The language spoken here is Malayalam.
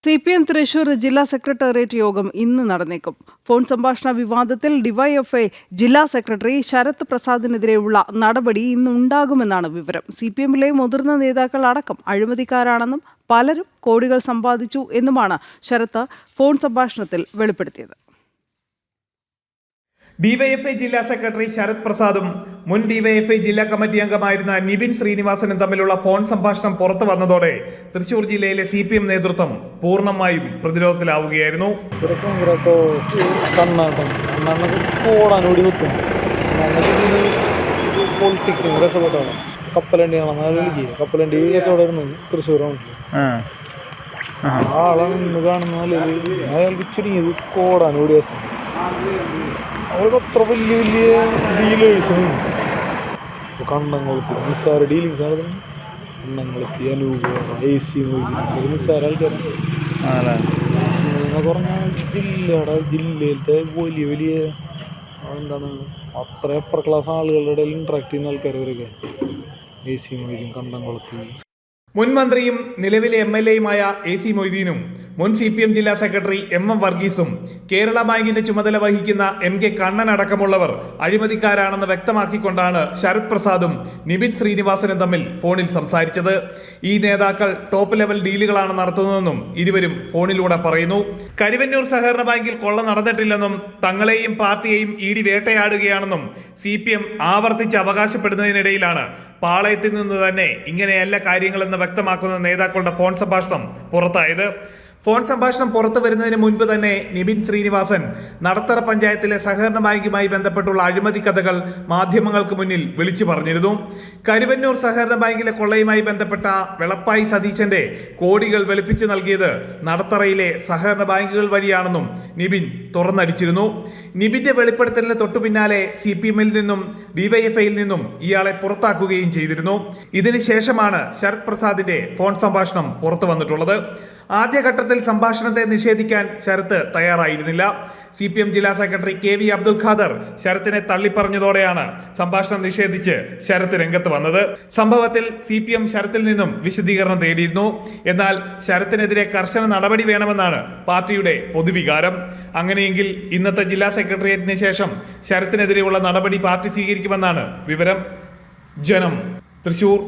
CPM തൃശൂർ ജില്ലാ സെക്രട്ടേറിയറ്റ് യോഗം ഇന്ന് നടന്നേക്കും. ഫോൺ സംഭാഷണ വിവാദത്തിൽ ഡിവൈഎഫ്ഐ ജില്ലാ സെക്രട്ടറി ശരത് പ്രസാദിനെതിരെയുള്ള നടപടി ഇന്ന് ഉണ്ടാകുമെന്നാണ് വിവരം. CPMലെ മുതിർന്ന നേതാക്കൾ അടക്കം അഴിമതിക്കാരാണെന്നും പലരും കോടികൾ സമ്പാദിച്ചു എന്നുമാണ് ശരത് ഫോൺ സംഭാഷണത്തിൽ വെളിപ്പെടുത്തിയത്. ഡിവൈഎഫ്ഐ ജില്ലാ സെക്രട്ടറി ശരത് പ്രസാദും മുൻ ഡിവൈഎഫ്ഐ ജില്ലാ കമ്മിറ്റി അംഗമായിരുന്ന നിബിൻ ശ്രീനിവാസനും തമ്മിലുള്ള ഫോൺ സംഭാഷണം പുറത്തു വന്നതോടെ തൃശൂർ ജില്ലയിലെ CPM നേതൃത്വം പൂർണ്ണമായും പ്രതിരോധത്തിലാവുകയായിരുന്നു. അത്ര വലിയ വലിയ ഡീലേഴ്സാണ് കണ്ണംകുളത്തി നിസ്സാര ഡീലിങ്സ് ആണ്. കണ്ണംകുളത്തി അനൂപ് AC നിസ്സാര ആൾക്കാരാണ് എന്നൊക്കെ പറഞ്ഞാൽ ജില്ലയിലത്തെ വലിയ വലിയ എന്താണ് അത്ര അപ്പർ ക്ലാസ് ആളുകളുടെ ഇടയിൽ ഇൻട്രാക്ട് ചെയ്യുന്ന ആൾക്കാരവരൊക്കെ AC മൊയ്തീൻ കണ്ണംകുളത്തി. മുൻ മന്ത്രിയും നിലവിലെ MLAയുമായ AC മൊയ്തീനും മുൻ CPM ജില്ലാ സെക്രട്ടറി MM വർഗീസും കേരള ബാങ്കിന്റെ ചുമതല വഹിക്കുന്ന MK കണ്ണൻ അടക്കമുള്ളവർ അഴിമതിക്കാരാണെന്ന് വ്യക്തമാക്കിക്കൊണ്ടാണ് ശരത് പ്രസാദും നിബിൻ ശ്രീനിവാസനും തമ്മിൽ ഫോണിൽ സംസാരിച്ചത്. ഈ നേതാക്കൾ ടോപ്പ് ലെവൽ ഡീലുകളാണ് നടത്തുന്നതെന്നും ഇരുവരും ഫോണിലൂടെ പറയുന്നു. കരുവന്നൂർ സഹകരണ ബാങ്കിൽ കൊള്ള നടന്നിട്ടില്ലെന്നും തങ്ങളെയും പാർട്ടിയെയും ED വേട്ടയാടുകയാണെന്നും CPM ആവർത്തിച്ച് അവകാശപ്പെടുന്നതിനിടയിലാണ് പാളയത്തിൽ നിന്ന് തന്നെ ഇങ്ങനെയല്ല കാര്യങ്ങളെന്ന് വ്യക്തമാക്കുന്ന നേതാക്കളുടെ ഫോൺ സംഭാഷണം പുറത്തായത്. ഫോൺ സംഭാഷണം പുറത്തു വരുന്നതിന് മുൻപ് തന്നെ നിബിൻ ശ്രീനിവാസൻ നടത്തറ പഞ്ചായത്തിലെ സഹകരണ ബാങ്കുമായി ബന്ധപ്പെട്ടുള്ള അഴിമതി കഥകൾ മാധ്യമങ്ങൾക്ക് മുന്നിൽ വിളിച്ചു പറഞ്ഞിരുന്നു. കരുവന്നൂർ സഹകരണ ബാങ്കിലെ കൊള്ളയുമായി ബന്ധപ്പെട്ട വെളപ്പായി സതീശന്റെ കോടികൾ വെളുപ്പിച്ചു നൽകിയത് നടത്തറയിലെ സഹകരണ ബാങ്കുകൾ വഴിയാണെന്നും നിബിൻ തുറന്നടിച്ചിരുന്നു. നിബിന്റെ വെളിപ്പെടുത്തലിന് തൊട്ടു പിന്നാലെ CPMൽ നിന്നും DYFIയിൽ നിന്നും ഇയാളെ പുറത്താക്കുകയും ചെയ്തിരുന്നു. ഇതിനുശേഷമാണ് ശരത് പ്രസാദിന്റെ ഫോൺ സംഭാഷണം പുറത്തു വന്നിട്ടുള്ളത്. ആദ്യഘട്ടത്തിൽ സംഭാഷണത്തെ നിഷേധിക്കാൻ ശരത്ത് തയ്യാറായിരുന്നില്ല. CPM ജില്ലാ സെക്രട്ടറി KV അബ്ദുൽ ഖാദർ ശരത്തിനെ തള്ളിപ്പറഞ്ഞതോടെയാണ് സംഭാഷണം നിഷേധിച്ച് ശരത്ത് രംഗത്ത് വന്നത്. സംഭവത്തിൽ CPM ശരത്തിൽ നിന്നും വിശദീകരണം തേടിയിരുന്നു. എന്നാൽ ശരത്തിനെതിരെ കർശന നടപടി വേണമെന്നാണ് പാർട്ടിയുടെ പൊതുവികാരം. അങ്ങനെയെങ്കിൽ ഇന്നത്തെ ജില്ലാ സെക്രട്ടേറിയറ്റിന് ശേഷം ശരത്തിനെതിരെയുള്ള നടപടി പാർട്ടി സ്വീകരിക്കുമെന്നാണ് വിവരം. ജനം, തൃശൂർ.